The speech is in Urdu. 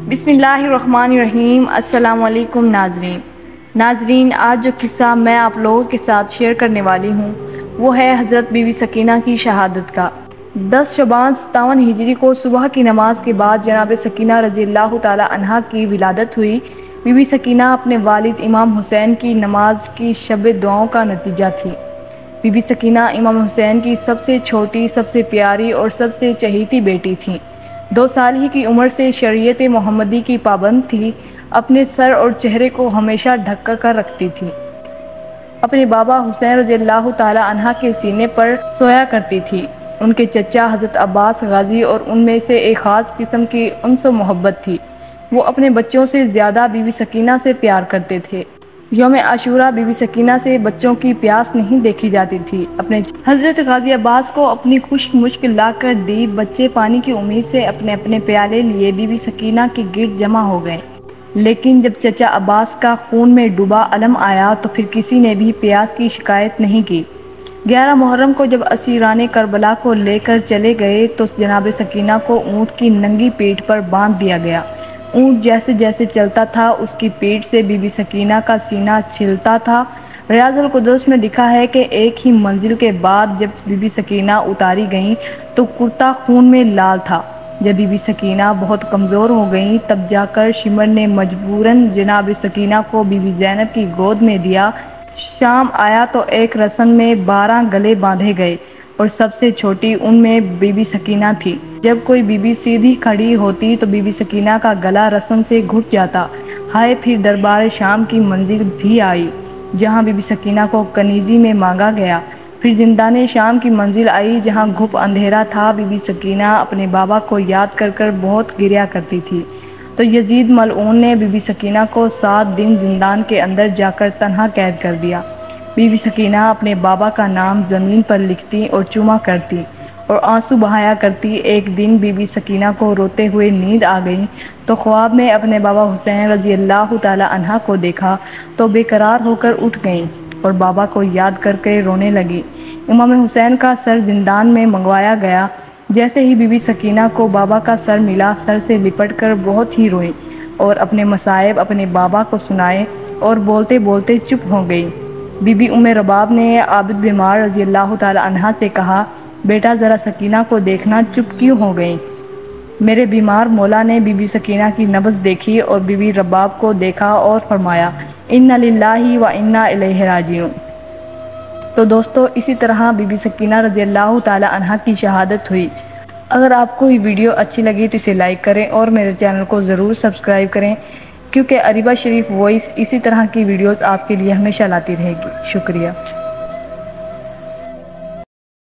بسم اللہ الرحمن الرحیم۔ السلام علیکم ناظرین، آج جو قصہ میں آپ لوگوں کے ساتھ شیئر کرنے والی ہوں وہ ہے حضرت بی بی سکینہ کی شہادت کا۔ 10 شعبان 57 ہجری کو صبح کی نماز کے بعد جناب سکینہ رضی اللہ تعالی عنہا کی ولادت ہوئی۔ بی بی سکینہ اپنے والد امام حسین کی نماز کی شب دعاؤں کا نتیجہ تھی۔ بی بی سکینہ امام حسین کی سب سے چھوٹی، سب سے پیاری اور سب سے چہیتی بیٹی تھیں۔ 2 سال ہی کی عمر سے شریعت محمدی کی پابند تھی، اپنے سر اور چہرے کو ہمیشہ ڈھک کر رکھتی تھی۔ اپنے بابا حسین رضی اللہ تعالی عنہ کے سینے پر سویا کرتی تھی۔ ان کے چچا حضرت عباس غازی اور ان میں سے ایک خاص قسم کی انس و محبت تھی۔ وہ اپنے بچوں سے زیادہ بی بی سکینہ سے پیار کرتے تھے۔ یوم عاشوراء بی بی سکینہ سے بچوں کی پیاس نہیں دیکھی جاتی تھی۔ اپنے حضرت غازی عباس کو اپنی خشک مشک لا کر دی۔ بچے پانی کی امید سے اپنے اپنے پیالے لیے بی بی سکینہ کے گرد جمع ہو گئے، لیکن جب چچا عباس کا خون میں ڈوبا علم آیا تو پھر کسی نے بھی پیاس کی شکایت نہیں کی۔ 11 محرم کو جب اسیران کربلا کو لے کر چلے گئے تو جناب سکینہ کو اونٹ کی ننگی پیٹھ پر باندھ دیا گیا۔ اونٹ جیسے جیسے چلتا تھا اس کی پیٹھ سے بی بی سکینہ کا سینہ چھلتا تھا۔ ریاض القدس میں لکھا ہے کہ ایک ہی منزل کے بعد جب بی بی سکینہ اتاری گئیں تو کرتا خون میں لال تھا۔ جب بی بی سکینہ بہت کمزور ہو گئیں تب جا کر شمر نے مجبوراً جناب سکینہ کو بی بی زینب کی گود میں دیا۔ شام آیا تو ایک رسن میں 12 گلے باندھے گئے اور سب سے چھوٹی ان میں بی بی سکینہ تھی۔ جب کوئی بی بی سیدھی کھڑی ہوتی تو بی بی سکینہ کا گلا رسن سے گھٹ جاتا۔ ہائے پھر دربار شام کی منزل بھی آئی جہاں بی بی سکینہ کو کنیزی میں مانگا گیا۔ پھر زندان شام کی منزل آئی جہاں گھپ اندھیرا تھا۔ بی بی سکینہ اپنے بابا کو یاد کر کر بہت گریا کرتی تھی تو یزید ملعون نے بی بی سکینہ کو 7 دن زندان کے اندر جا کر تنہا قید کر دیا۔ بی بی سکینہ اپنے بابا کا نام زمین پر لکھتی اور چوما کرتی اور آنسو بہایا کرتی۔ ایک دن بی بی سکینہ کو روتے ہوئے نیند آ گئی تو خواب میں اپنے بابا حسین رضی اللہ تعالی عنہ کو دیکھا تو بے قرار ہو کر اٹھ گئیں اور بابا کو یاد کر کے رونے لگی۔ امام حسین کا سر زندان میں منگوایا گیا۔ جیسے ہی بی بی سکینہ کو بابا کا سر ملا سر سے لپٹ کر بہت ہی روئیں اور اپنے مصائب اپنے بابا کو سنائے اور بولتے بولتے چپ ہو گئی۔ بی بی ام رباب نے عابد بیمار رضی اللہ تعالی عنہ سے کہا، بیٹا ذرا سکینہ کو دیکھنا، چپ کیوں ہو گئیں؟ میرے بیمار مولا نے بی بی سکینہ کی نبض دیکھی اور بی بی رباب کو دیکھا اور فرمایا، انا للہ و انا الیہ راجعون۔ تو دوستو اسی طرح بی بی سکینہ رضی اللہ تعالی عنہ کی شہادت ہوئی۔ اگر آپ کو یہ ویڈیو اچھی لگی تو اسے لائک کریں اور میرے چینل کو ضرور سبسکرائب کریں کیونکہ اریبہ شریف وائس اسی طرح کی ویڈیوز آپ کے لیے ہمیشہ لاتی رہے گی۔ شکریہ۔